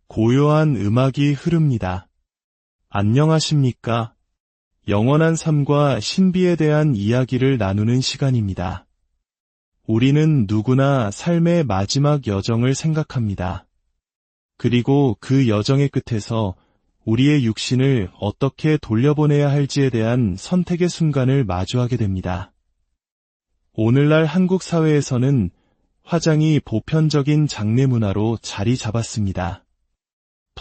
고요한 음악이 흐릅니다. 안녕하십니까? 영원한 삶과 신비에 대한 이야기를 나누는 시간입니다. 우리는 누구나 삶의 마지막 여정을 생각합니다. 그리고 그 여정의 끝에서 우리의 육신을 어떻게 돌려보내야 할지에 대한 선택의 순간을 마주하게 됩니다. 오늘날 한국 사회에서는 화장이 보편적인 장례 문화로 자리 잡았습니다.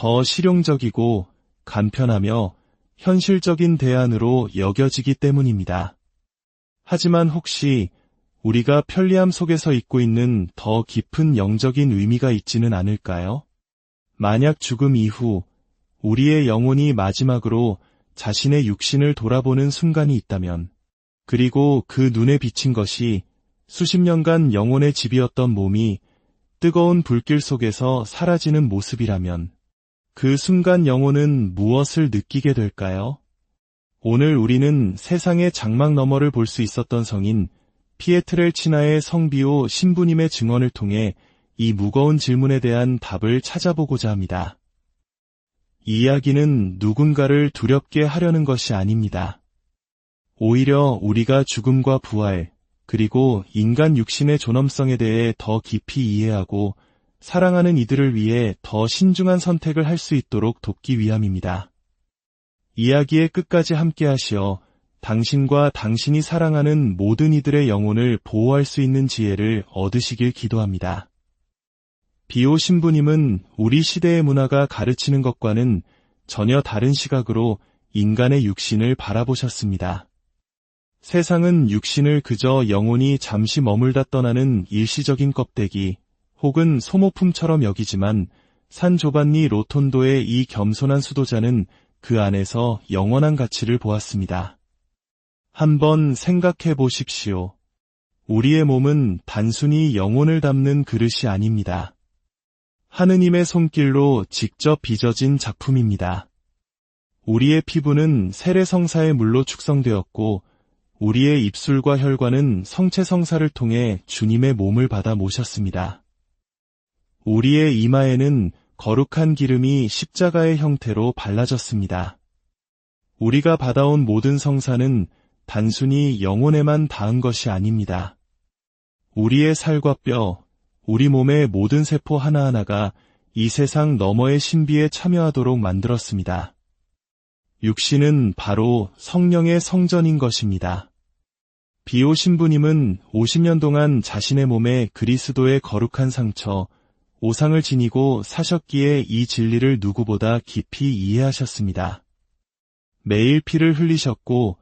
더 실용적이고 간편하며 현실적인 대안으로 여겨지기 때문입니다. 하지만 혹시 우리가 편리함 속에서 잊고 있는 더 깊은 영적인 의미가 있지는 않을까요? 만약 죽음 이후 우리의 영혼이 마지막으로 자신의 육신을 돌아보는 순간이 있다면, 그리고 그 눈에 비친 것이 수십 년간 영혼의 집이었던 몸이 뜨거운 불길 속에서 사라지는 모습이라면, 그 순간 영혼은 무엇을 느끼게 될까요? 오늘 우리는 세상의 장막 너머를 볼 수 있었던 성인 피에트렐치나의 성비오 신부님의 증언을 통해 이 무거운 질문에 대한 답을 찾아보고자 합니다. 이 이야기는 누군가를 두렵게 하려는 것이 아닙니다. 오히려 우리가 죽음과 부활, 그리고 인간 육신의 존엄성에 대해 더 깊이 이해하고 사랑하는 이들을 위해 더 신중한 선택을 할 수 있도록 돕기 위함입니다. 이야기의 끝까지 함께하시어 당신과 당신이 사랑하는 모든 이들의 영혼을 보호할 수 있는 지혜를 얻으시길 기도합니다. 비오 신부님은 우리 시대의 문화가 가르치는 것과는 전혀 다른 시각으로 인간의 육신을 바라보셨습니다. 세상은 육신을 그저 영혼이 잠시 머물다 떠나는 일시적인 껍데기 혹은 소모품처럼 여기지만 산 조반니 로톤도의 이 겸손한 수도자는 그 안에서 영원한 가치를 보았습니다. 한번 생각해 보십시오. 우리의 몸은 단순히 영혼을 담는 그릇이 아닙니다. 하느님의 손길로 직접 빚어진 작품입니다. 우리의 피부는 세례성사의 물로 축성되었고 우리의 입술과 혈관은 성체성사를 통해 주님의 몸을 받아 모셨습니다. 우리의 이마에는 거룩한 기름이 십자가의 형태로 발라졌습니다. 우리가 받아온 모든 성사는 단순히 영혼에만 닿은 것이 아닙니다. 우리의 살과 뼈, 우리 몸의 모든 세포 하나하나가 이 세상 너머의 신비에 참여하도록 만들었습니다. 육신은 바로 성령의 성전인 것입니다. 비오 신부님은 50년 동안 자신의 몸에 그리스도의 거룩한 상처, 오상을 지니고 사셨기에 이 진리를 누구보다 깊이 이해하셨습니다. 매일 피를 흘리셨고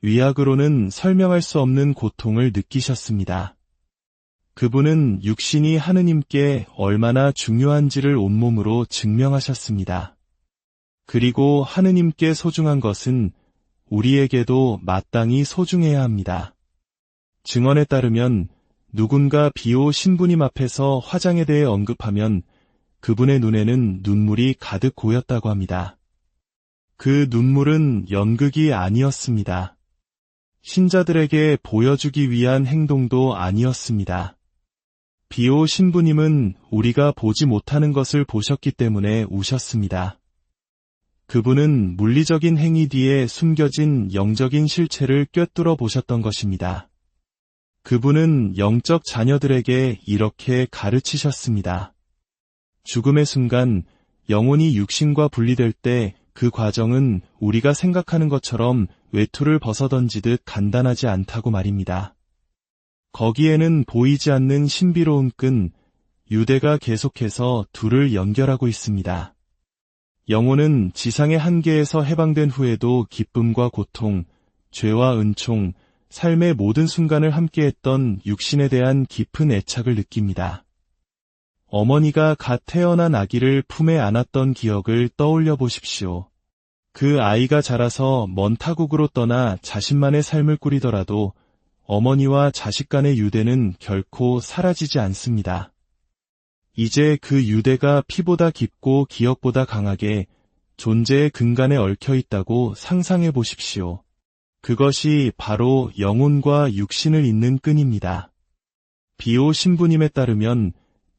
위약으로는 설명할 수 없는 고통을 느끼셨습니다. 그분은 육신이 하느님께 얼마나 중요한지를 온몸으로 증명하셨습니다. 그리고 하느님께 소중한 것은 우리에게도 마땅히 소중해야 합니다. 증언에 따르면 누군가 비오 신부님 앞에서 화장에 대해 언급하면 그분의 눈에는 눈물이 가득 고였다고 합니다. 그 눈물은 연극이 아니었습니다. 신자들에게 보여주기 위한 행동도 아니었습니다. 비오 신부님은 우리가 보지 못하는 것을 보셨기 때문에 우셨습니다. 그분은 물리적인 행위 뒤에 숨겨진 영적인 실체를 꿰뚫어 보셨던 것입니다. 그분은 영적 자녀들에게 이렇게 가르치셨습니다. 죽음의 순간 영혼이 육신과 분리될 때 그 과정은 우리가 생각하는 것처럼 외투를 벗어던지듯 간단하지 않다고 말입니다. 거기에는 보이지 않는 신비로운 끈, 유대가 계속해서 둘을 연결하고 있습니다. 영혼은 지상의 한계에서 해방된 후에도 기쁨과 고통, 죄와 은총, 삶의 모든 순간을 함께했던 육신에 대한 깊은 애착을 느낍니다. 어머니가 갓 태어난 아기를 품에 안았던 기억을 떠올려 보십시오. 그 아이가 자라서 먼 타국으로 떠나 자신만의 삶을 꾸리더라도 어머니와 자식 간의 유대는 결코 사라지지 않습니다. 이제 그 유대가 피보다 깊고 기억보다 강하게 존재의 근간에 얽혀 있다고 상상해 보십시오. 그것이 바로 영혼과 육신을 잇는 끈입니다. 비오 신부님에 따르면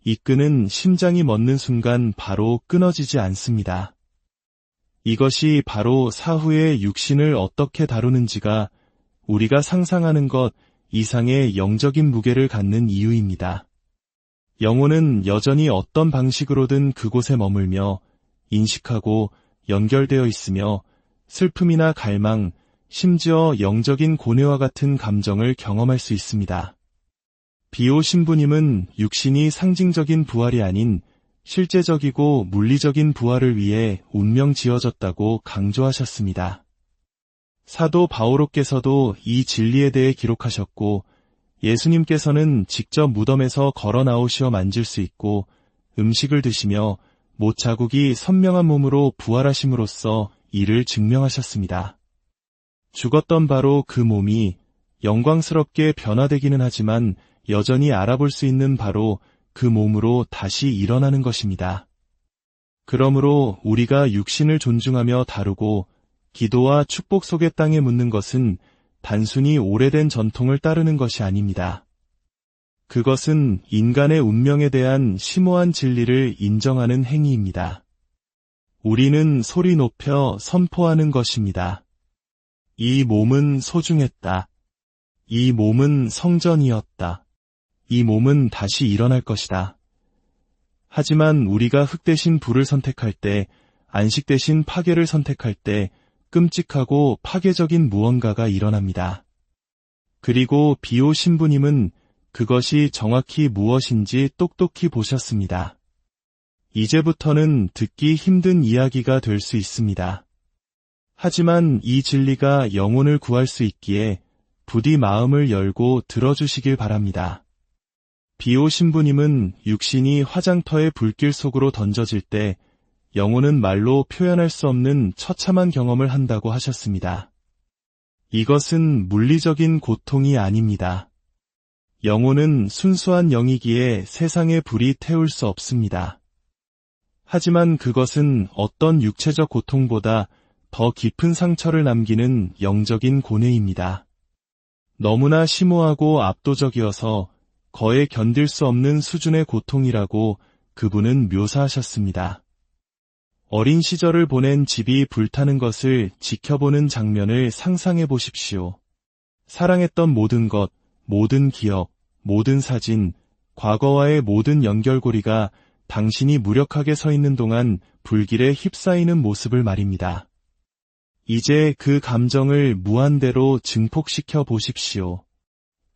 이 끈은 심장이 멎는 순간 바로 끊어지지 않습니다. 이것이 바로 사후에 육신을 어떻게 다루는지가 우리가 상상하는 것 이상의 영적인 무게를 갖는 이유입니다. 영혼은 여전히 어떤 방식으로든 그곳에 머물며 인식하고 연결되어 있으며 슬픔이나 갈망, 심지어 영적인 고뇌와 같은 감정을 경험할 수 있습니다. 비오 신부님은 육신이 상징적인 부활이 아닌 실제적이고 물리적인 부활을 위해 운명 지어졌다고 강조하셨습니다. 사도 바오로께서도 이 진리에 대해 기록하셨고 예수님께서는 직접 무덤에서 걸어 나오시어 만질 수 있고 음식을 드시며 못 자국이 선명한 몸으로 부활하심으로써 이를 증명하셨습니다. 죽었던 바로 그 몸이 영광스럽게 변화되기는 하지만 여전히 알아볼 수 있는 바로 그 몸으로 다시 일어나는 것입니다. 그러므로 우리가 육신을 존중하며 다루고 기도와 축복 속의 땅에 묻는 것은 단순히 오래된 전통을 따르는 것이 아닙니다. 그것은 인간의 운명에 대한 심오한 진리를 인정하는 행위입니다. 우리는 소리 높여 선포하는 것입니다. 이 몸은 소중했다. 이 몸은 성전이었다. 이 몸은 다시 일어날 것이다. 하지만 우리가 흙 대신 불을 선택할 때, 안식 대신 파괴를 선택할 때 끔찍하고 파괴적인 무언가가 일어납니다. 그리고 비오 신부님은 그것이 정확히 무엇인지 똑똑히 보셨습니다. 이제부터는 듣기 힘든 이야기가 될 수 있습니다. 하지만 이 진리가 영혼을 구할 수 있기에 부디 마음을 열고 들어주시길 바랍니다. 비오 신부님은 육신이 화장터의 불길 속으로 던져질 때 영혼은 말로 표현할 수 없는 처참한 경험을 한다고 하셨습니다. 이것은 물리적인 고통이 아닙니다. 영혼은 순수한 영이기에 세상의 불이 태울 수 없습니다. 하지만 그것은 어떤 육체적 고통보다 더 깊은 상처를 남기는 영적인 고뇌입니다. 너무나 심오하고 압도적이어서 거의 견딜 수 없는 수준의 고통이라고 그분은 묘사하셨습니다. 어린 시절을 보낸 집이 불타는 것을 지켜보는 장면을 상상해 보십시오. 사랑했던 모든 것, 모든 기억, 모든 사진, 과거와의 모든 연결고리가 당신이 무력하게 서 있는 동안 불길에 휩싸이는 모습을 말입니다. 이제 그 감정을 무한대로 증폭시켜 보십시오.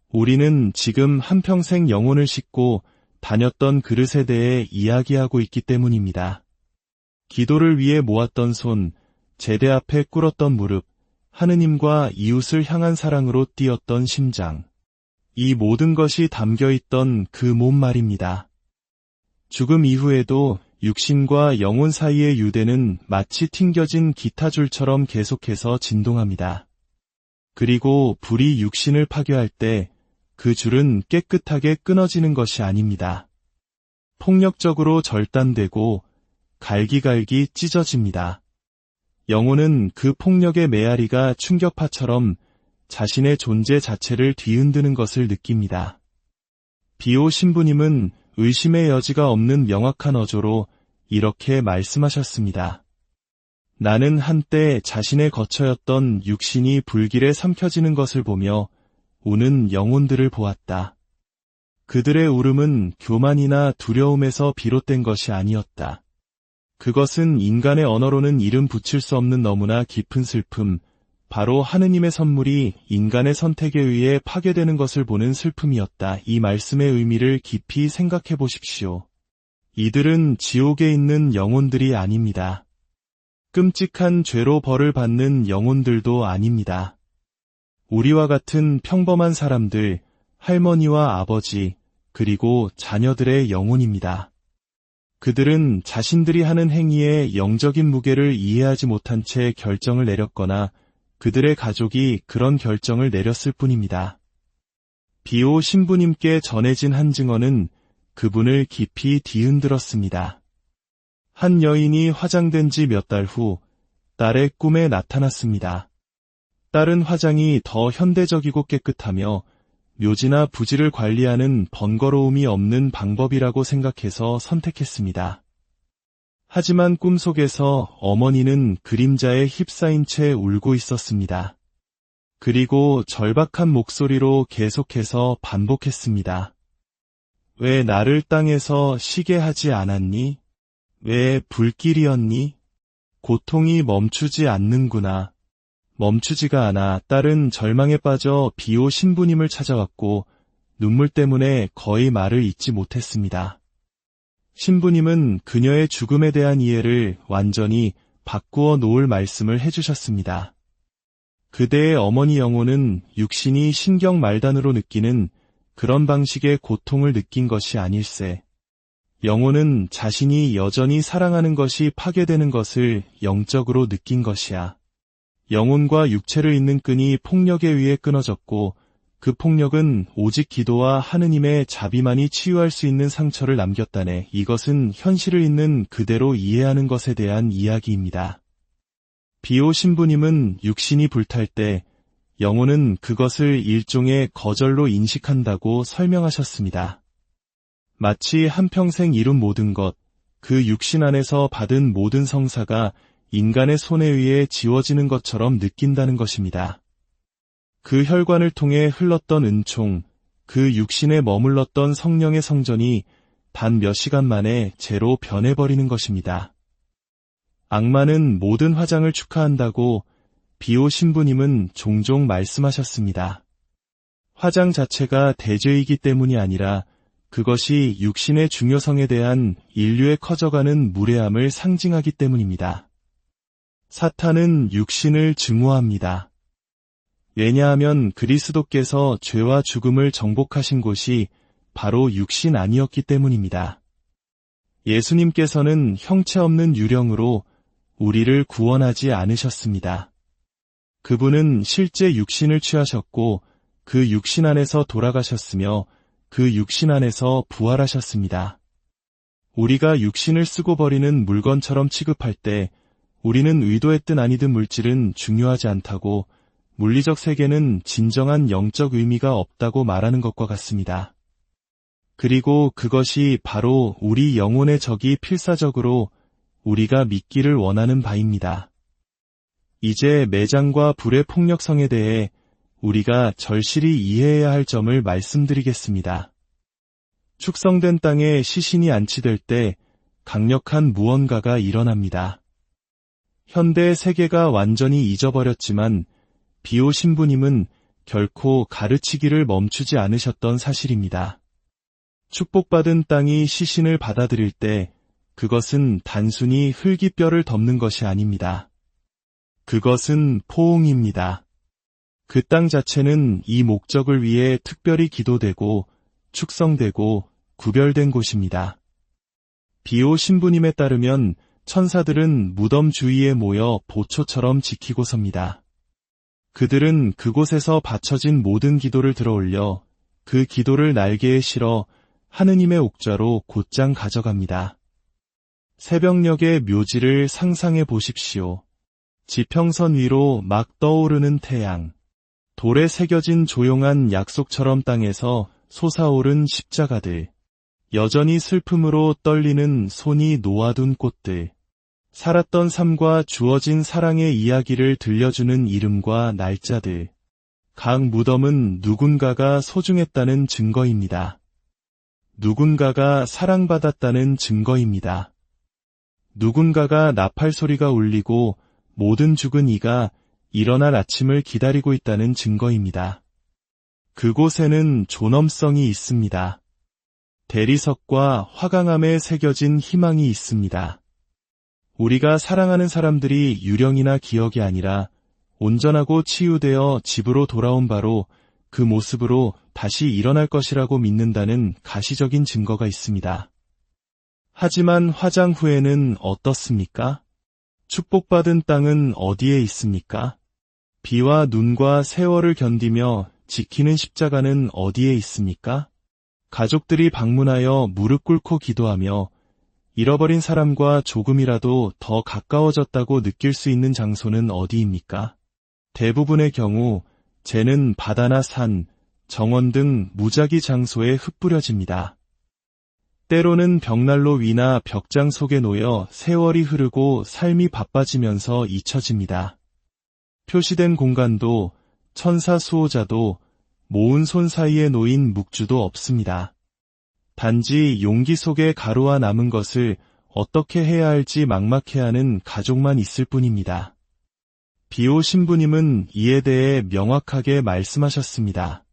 우리는 지금 한평생 영혼을 싣고 다녔던 그릇에 대해 이야기하고 있기 때문입니다. 기도를 위해 모았던 손, 제대 앞에 꿇었던 무릎, 하느님과 이웃을 향한 사랑으로 뛰었던 심장. 이 모든 것이 담겨있던 그 몸 말입니다. 죽음 이후에도 육신과 영혼 사이의 유대는 마치 튕겨진 기타 줄처럼 계속해서 진동합니다. 그리고 불이 육신을 파괴할 때 그 줄은 깨끗하게 끊어지는 것이 아닙니다. 폭력적으로 절단되고 갈기갈기 찢어집니다. 영혼은 그 폭력의 메아리가 충격파처럼 자신의 존재 자체를 뒤흔드는 것을 느낍니다. 비오 신부님은 의심의 여지가 없는 명확한 어조로 이렇게 말씀하셨습니다. 나는 한때 자신의 거처였던 육신이 불길에 삼켜지는 것을 보며 우는 영혼들을 보았다. 그들의 울음은 교만이나 두려움에서 비롯된 것이 아니었다. 그것은 인간의 언어로는 이름 붙일 수 없는 너무나 깊은 슬픔, 바로 하느님의 선물이 인간의 선택에 의해 파괴되는 것을 보는 슬픔이었다. 이 말씀의 의미를 깊이 생각해 보십시오. 이들은 지옥에 있는 영혼들이 아닙니다. 끔찍한 죄로 벌을 받는 영혼들도 아닙니다. 우리와 같은 평범한 사람들, 할머니와 아버지, 그리고 자녀들의 영혼입니다. 그들은 자신들이 하는 행위의 영적인 무게를 이해하지 못한 채 결정을 내렸거나 그들의 가족이 그런 결정을 내렸을 뿐입니다. 비오 신부님께 전해진 한 증언은 그분을 깊이 뒤흔들었습니다. 한 여인이 화장된 지 몇 달 후 딸의 꿈에 나타났습니다. 딸은 화장이 더 현대적이고 깨끗하며 묘지나 부지를 관리하는 번거로움이 없는 방법이라고 생각해서 선택했습니다. 하지만 꿈속에서 어머니는 그림자에 휩싸인 채 울고 있었습니다. 그리고 절박한 목소리로 계속해서 반복했습니다. 왜 나를 땅에서 쉬게 하지 않았니? 왜 불길이었니? 고통이 멈추지 않는구나. 멈추지가 않아. 딸은 절망에 빠져 비오 신부님을 찾아왔고 눈물 때문에 거의 말을 잇지 못했습니다. 신부님은 그녀의 죽음에 대한 이해를 완전히 바꾸어 놓을 말씀을 해주셨습니다. 그대의 어머니 영혼은 육신이 신경 말단으로 느끼는 그런 방식의 고통을 느낀 것이 아닐세. 영혼은 자신이 여전히 사랑하는 것이 파괴되는 것을 영적으로 느낀 것이야. 영혼과 육체를 잇는 끈이 폭력에 의해 끊어졌고 그 폭력은 오직 기도와 하느님의 자비만이 치유할 수 있는 상처를 남겼다네. 이것은 현실을 있는 그대로 이해하는 것에 대한 이야기입니다. 비오 신부님은 육신이 불탈 때 영혼은 그것을 일종의 거절로 인식한다고 설명하셨습니다. 마치 한평생 이룬 모든 것, 그 육신 안에서 받은 모든 성사가 인간의 손에 의해 지워지는 것처럼 느낀다는 것입니다. 그 혈관을 통해 흘렀던 은총, 그 육신에 머물렀던 성령의 성전이 단 몇 시간 만에 재로 변해버리는 것입니다. 악마는 모든 화장을 축하한다고 비오 신부님은 종종 말씀하셨습니다. 화장 자체가 대죄이기 때문이 아니라 그것이 육신의 중요성에 대한 인류의 커져가는 무례함을 상징하기 때문입니다. 사탄은 육신을 증오합니다. 왜냐하면 그리스도께서 죄와 죽음을 정복하신 곳이 바로 육신 아니었기 때문입니다. 예수님께서는 형체 없는 유령으로 우리를 구원하지 않으셨습니다. 그분은 실제 육신을 취하셨고 그 육신 안에서 돌아가셨으며 그 육신 안에서 부활하셨습니다. 우리가 육신을 쓰고 버리는 물건처럼 취급할 때 우리는 의도했든 아니든 물질은 중요하지 않다고 물리적 세계는 진정한 영적 의미가 없다고 말하는 것과 같습니다. 그리고 그것이 바로 우리 영혼의 적이 필사적으로 우리가 믿기를 원하는 바입니다. 이제 매장과 불의 폭력성에 대해 우리가 절실히 이해해야 할 점을 말씀드리겠습니다. 축성된 땅에 시신이 안치될 때 강력한 무언가가 일어납니다. 현대 세계가 완전히 잊어버렸지만 비오 신부님은 결코 가르치기를 멈추지 않으셨던 사실입니다. 축복받은 땅이 시신을 받아들일 때 그것은 단순히 흙이 뼈를 덮는 것이 아닙니다. 그것은 포옹입니다. 그 땅 자체는 이 목적을 위해 특별히 기도되고 축성되고 구별된 곳입니다. 비오 신부님에 따르면 천사들은 무덤 주위에 모여 보초처럼 지키고 섭니다. 그들은 그곳에서 바쳐진 모든 기도를 들어올려 그 기도를 날개에 실어 하느님의 옥좌로 곧장 가져갑니다. 새벽녘의 묘지를 상상해 보십시오. 지평선 위로 막 떠오르는 태양, 돌에 새겨진 조용한 약속처럼 땅에서 솟아오른 십자가들, 여전히 슬픔으로 떨리는 손이 놓아둔 꽃들, 살았던 삶과 주어진 사랑의 이야기를 들려주는 이름과 날짜들. 각 무덤은 누군가가 소중했다는 증거입니다. 누군가가 사랑받았다는 증거입니다. 누군가가 나팔 소리가 울리고 모든 죽은 이가 일어날 아침을 기다리고 있다는 증거입니다. 그곳에는 존엄성이 있습니다. 대리석과 화강암에 새겨진 희망이 있습니다. 우리가 사랑하는 사람들이 유령이나 기억이 아니라 온전하고 치유되어 집으로 돌아온 바로 그 모습으로 다시 일어날 것이라고 믿는다는 가시적인 증거가 있습니다. 하지만 화장 후에는 어떻습니까? 축복받은 땅은 어디에 있습니까? 비와 눈과 세월을 견디며 지키는 십자가는 어디에 있습니까? 가족들이 방문하여 무릎 꿇고 기도하며 잃어버린 사람과 조금이라도 더 가까워졌다고 느낄 수 있는 장소는 어디입니까? 대부분의 경우 쟤는 바다나 산, 정원 등 무작위 장소에 흩뿌려집니다. 때로는 벽난로 위나 벽장 속에 놓여 세월이 흐르고 삶이 바빠지면서 잊혀집니다. 표시된 공간도 천사 수호자도 모은 손 사이에 놓인 묵주도 없습니다. 단지 용기 속에 가루와 남은 것을 어떻게 해야 할지 막막해하는 가족만 있을 뿐입니다. 비오 신부님은 이에 대해 명확하게 말씀하셨습니다.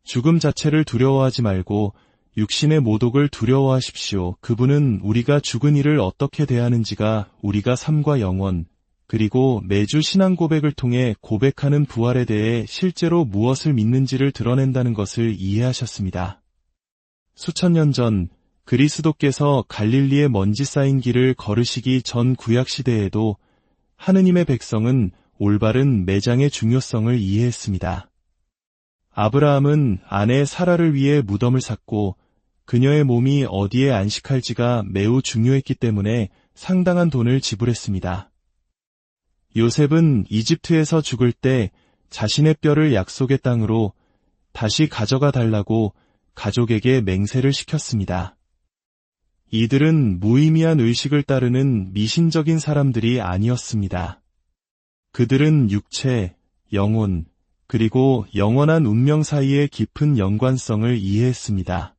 죽음 자체를 두려워하지 말고 육신의 모독을 두려워하십시오. 그분은 우리가 죽은 이를 어떻게 대하는지가 우리가 삶과 영원, 그리고 매주 신앙 고백을 통해 고백하는 부활에 대해 실제로 무엇을 믿는지를 드러낸다는 것을 이해하셨습니다. 수천 년 전 그리스도께서 갈릴리의 먼지 쌓인 길을 걸으시기 전 구약시대에도 하느님의 백성은 올바른 매장의 중요성을 이해했습니다. 아브라함은 아내 사라를 위해 무덤을 샀고 그녀의 몸이 어디에 안식할지가 매우 중요했기 때문에 상당한 돈을 지불했습니다. 요셉은 이집트에서 죽을 때 자신의 뼈를 약속의 땅으로 다시 가져가 달라고 가족에게 맹세를 시켰습니다. 이들은 무의미한 의식을 따르는 미신적인 사람들이 아니었습니다. 그들은 육체, 영혼, 그리고 영원한 운명 사이의 깊은 연관성을 이해했습니다.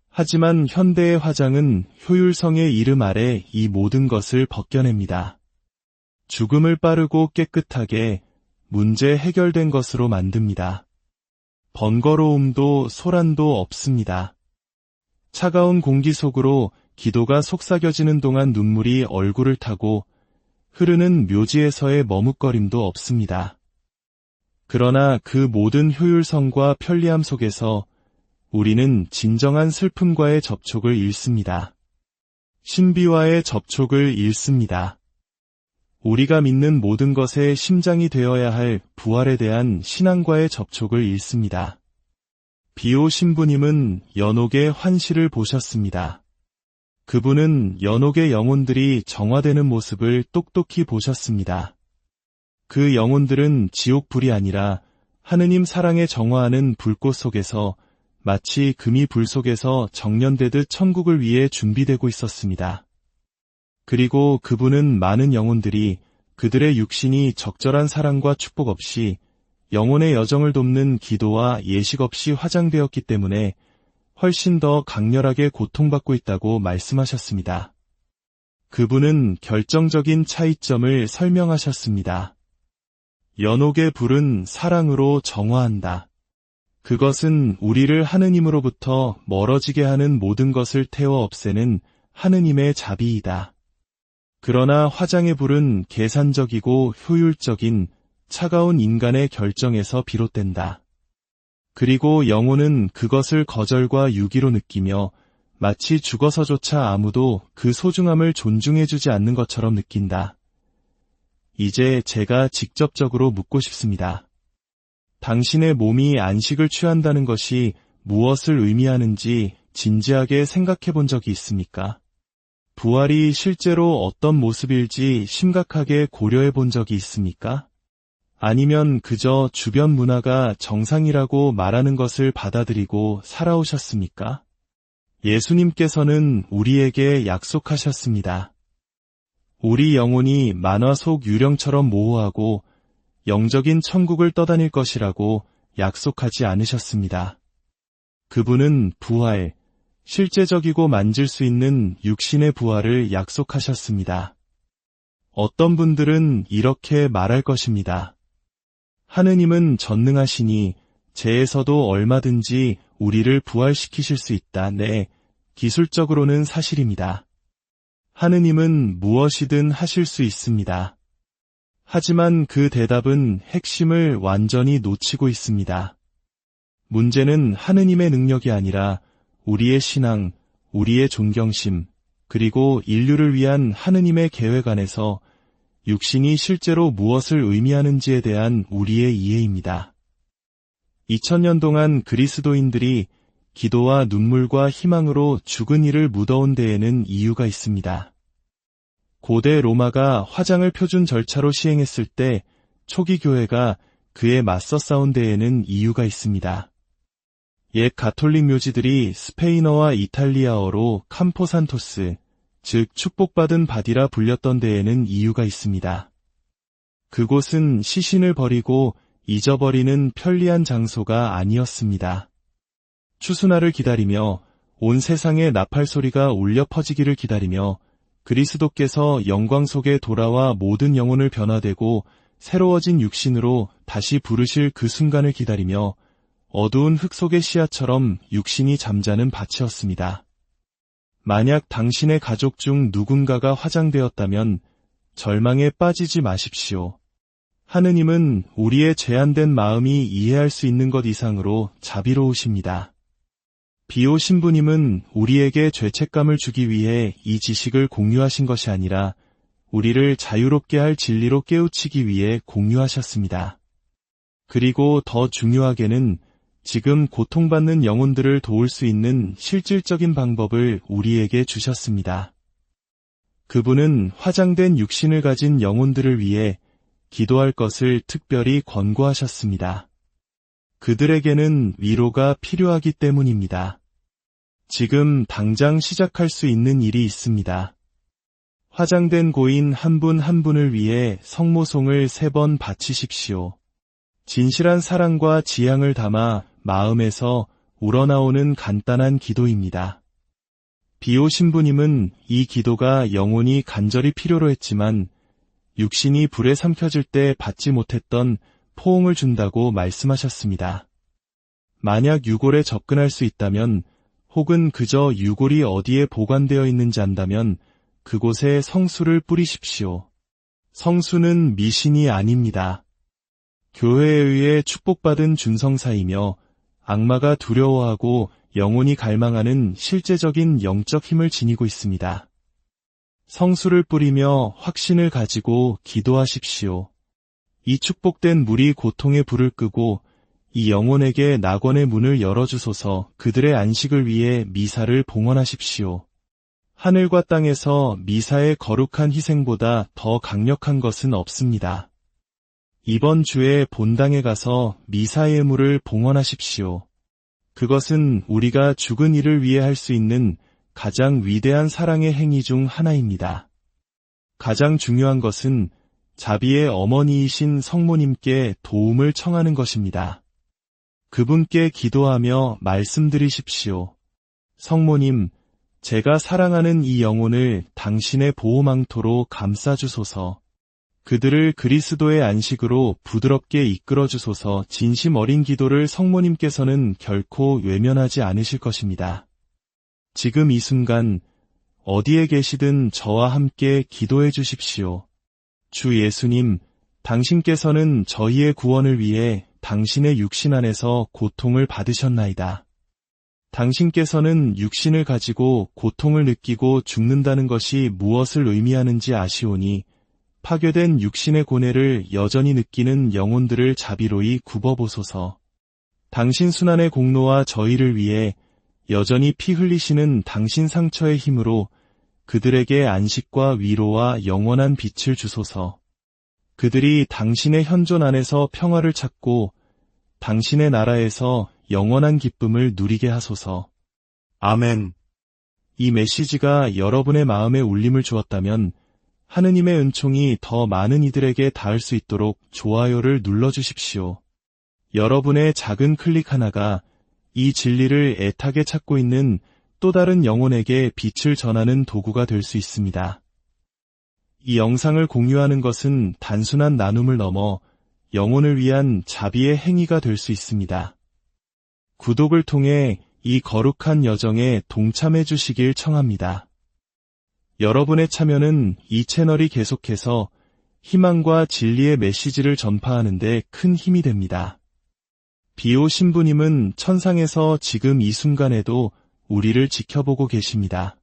하지만 현대의 화장은 효율성의 이름 아래 이 모든 것을 벗겨냅니다. 죽음을 빠르고 깨끗하게 문제 해결된 것으로 만듭니다. 번거로움도 소란도 없습니다. 차가운 공기 속으로 기도가 속삭여지는 동안 눈물이 얼굴을 타고 흐르는 묘지에서의 머뭇거림도 없습니다. 그러나 그 모든 효율성과 편리함 속에서 우리는 진정한 슬픔과의 접촉을 잃습니다. 신비와의 접촉을 잃습니다. 우리가 믿는 모든 것의 심장이 되어야 할 부활에 대한 신앙과의 접촉을 잃습니다. 비오 신부님은 연옥의 환시를 보셨습니다. 그분은 연옥의 영혼들이 정화되는 모습을 똑똑히 보셨습니다. 그 영혼들은 지옥불이 아니라 하느님 사랑에 정화하는 불꽃 속에서 마치 금이 불 속에서 정련되듯 천국을 위해 준비되고 있었습니다. 그리고 그분은 많은 영혼들이 그들의 육신이 적절한 사랑과 축복 없이 영혼의 여정을 돕는 기도와 예식 없이 화장되었기 때문에 훨씬 더 강렬하게 고통받고 있다고 말씀하셨습니다. 그분은 결정적인 차이점을 설명하셨습니다. 연옥의 불은 사랑으로 정화한다. 그것은 우리를 하느님으로부터 멀어지게 하는 모든 것을 태워 없애는 하느님의 자비이다. 그러나 화장의 불은 계산적이고 효율적인 차가운 인간의 결정에서 비롯된다. 그리고 영혼은 그것을 거절과 유기로 느끼며 마치 죽어서조차 아무도 그 소중함을 존중해주지 않는 것처럼 느낀다. 이제 제가 직접적으로 묻고 싶습니다. 당신의 몸이 안식을 취한다는 것이 무엇을 의미하는지 진지하게 생각해 본 적이 있습니까? 부활이 실제로 어떤 모습일지 심각하게 고려해 본 적이 있습니까? 아니면 그저 주변 문화가 정상이라고 말하는 것을 받아들이고 살아오셨습니까? 예수님께서는 우리에게 약속하셨습니다. 우리 영혼이 만화 속 유령처럼 모호하고 영적인 천국을 떠다닐 것이라고 약속하지 않으셨습니다. 그분은 부활, 실제적이고 만질 수 있는 육신의 부활을 약속하셨습니다. 어떤 분들은 이렇게 말할 것입니다. 하느님은 전능하시니 재에서도 얼마든지 우리를 부활시키실 수 있다. 네, 기술적으로는 사실입니다. 하느님은 무엇이든 하실 수 있습니다. 하지만 그 대답은 핵심을 완전히 놓치고 있습니다. 문제는 하느님의 능력이 아니라 우리의 신앙, 우리의 존경심, 그리고 인류를 위한 하느님의 계획 안에서 육신이 실제로 무엇을 의미하는지에 대한 우리의 이해입니다. 2000년 동안 그리스도인들이 기도와 눈물과 희망으로 죽은 이를 묻어온 데에는 이유가 있습니다. 고대 로마가 화장을 표준 절차로 시행했을 때 초기 교회가 그에 맞서 싸운 데에는 이유가 있습니다. 옛 가톨릭 묘지들이 스페인어와 이탈리아어로 캄포산토스, 즉 축복받은 밭이라 불렸던 데에는 이유가 있습니다. 그곳은 시신을 버리고 잊어버리는 편리한 장소가 아니었습니다. 추수날을 기다리며 온 세상에 나팔 소리가 울려 퍼지기를 기다리며 그리스도께서 영광 속에 돌아와 모든 영혼을 변화되고 새로워진 육신으로 다시 부르실 그 순간을 기다리며 어두운 흙 속의 씨앗처럼 육신이 잠자는 밭이었습니다. 만약 당신의 가족 중 누군가가 화장되었다면 절망에 빠지지 마십시오. 하느님은 우리의 죄안된 마음이 이해할 수 있는 것 이상으로 자비로우십니다. 비오 신부님은 우리에게 죄책감을 주기 위해 이 지식을 공유하신 것이 아니라 우리를 자유롭게 할 진리로 깨우치기 위해 공유하셨습니다. 그리고 더 중요하게는 지금 고통받는 영혼들을 도울 수 있는 실질적인 방법을 우리에게 주셨습니다. 그분은 화장된 육신을 가진 영혼들을 위해 기도할 것을 특별히 권고하셨습니다. 그들에게는 위로가 필요하기 때문입니다. 지금 당장 시작할 수 있는 일이 있습니다. 화장된 고인 한 분 한 분을 위해 성모송을 3번 바치십시오. 진실한 사랑과 지향을 담아 마음에서 우러나오는 간단한 기도입니다. 비오 신부님은 이 기도가 영혼이 간절히 필요로 했지만 육신이 불에 삼켜질 때 받지 못했던 포옹을 준다고 말씀하셨습니다. 만약 유골에 접근할 수 있다면 혹은 그저 유골이 어디에 보관되어 있는지 안다면 그곳에 성수를 뿌리십시오. 성수는 미신이 아닙니다. 교회에 의해 축복받은 준성사이며 악마가 두려워하고 영혼이 갈망하는 실제적인 영적 힘을 지니고 있습니다. 성수를 뿌리며 확신을 가지고 기도하십시오. 이 축복된 물이 고통의 불을 끄고 이 영혼에게 낙원의 문을 열어주소서. 그들의 안식을 위해 미사를 봉헌하십시오. 하늘과 땅에서 미사의 거룩한 희생보다 더 강력한 것은 없습니다. 이번 주에 본당에 가서 미사 예물을 봉헌하십시오. 그것은 우리가 죽은 이를 위해 할 수 있는 가장 위대한 사랑의 행위 중 하나입니다. 가장 중요한 것은 자비의 어머니이신 성모님께 도움을 청하는 것입니다. 그분께 기도하며 말씀드리십시오. 성모님, 제가 사랑하는 이 영혼을 당신의 보호망토로 감싸주소서. 그들을 그리스도의 안식으로 부드럽게 이끌어주소서. 진심 어린 기도를 성모님께서는 결코 외면하지 않으실 것입니다. 지금 이 순간 어디에 계시든 저와 함께 기도해 주십시오. 주 예수님, 당신께서는 저희의 구원을 위해 당신의 육신 안에서 고통을 받으셨나이다. 당신께서는 육신을 가지고 고통을 느끼고 죽는다는 것이 무엇을 의미하는지 아시오니 파괴된 육신의 고뇌를 여전히 느끼는 영혼들을 자비로이 굽어보소서. 당신 순환의 공로와 저희를 위해 여전히 피 흘리시는 당신 상처의 힘으로 그들에게 안식과 위로와 영원한 빛을 주소서. 그들이 당신의 현존 안에서 평화를 찾고 당신의 나라에서 영원한 기쁨을 누리게 하소서. 아멘. 이 메시지가 여러분의 마음에 울림을 주었다면 하느님의 은총이 더 많은 이들에게 닿을 수 있도록 좋아요를 눌러주십시오. 여러분의 작은 클릭 하나가 이 진리를 애타게 찾고 있는 또 다른 영혼에게 빛을 전하는 도구가 될 수 있습니다. 이 영상을 공유하는 것은 단순한 나눔을 넘어 영혼을 위한 자비의 행위가 될 수 있습니다. 구독을 통해 이 거룩한 여정에 동참해 주시길 청합니다. 여러분의 참여는 이 채널이 계속해서 희망과 진리의 메시지를 전파하는 데 큰 힘이 됩니다. 비오 신부님은 천상에서 지금 이 순간에도 우리를 지켜보고 계십니다.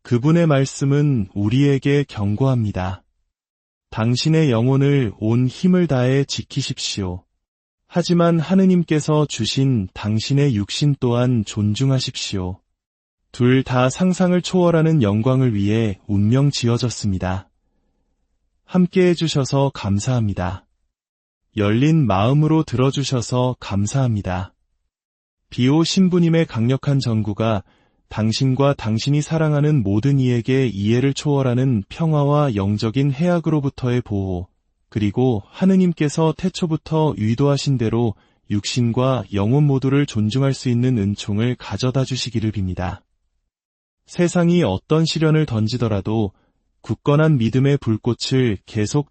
그분의 말씀은 우리에게 경고합니다. 당신의 영혼을 온 힘을 다해 지키십시오. 하지만 하느님께서 주신 당신의 육신 또한 존중하십시오. 둘 다 상상을 초월하는 영광을 위해 운명 지어졌습니다. 함께 해주셔서 감사합니다. 열린 마음으로 들어주셔서 감사합니다. 비오 신부님의 강력한 전구가 당신과 당신이 사랑하는 모든 이에게 이해를 초월하는 평화와 영적인 해악으로부터의 보호, 그리고 하느님께서 태초부터 의도하신 대로 육신과 영혼 모두를 존중할 수 있는 은총을 가져다 주시기를 빕니다. 세상이 어떤 시련을 던지더라도 굳건한 믿음의 불꽃을 계속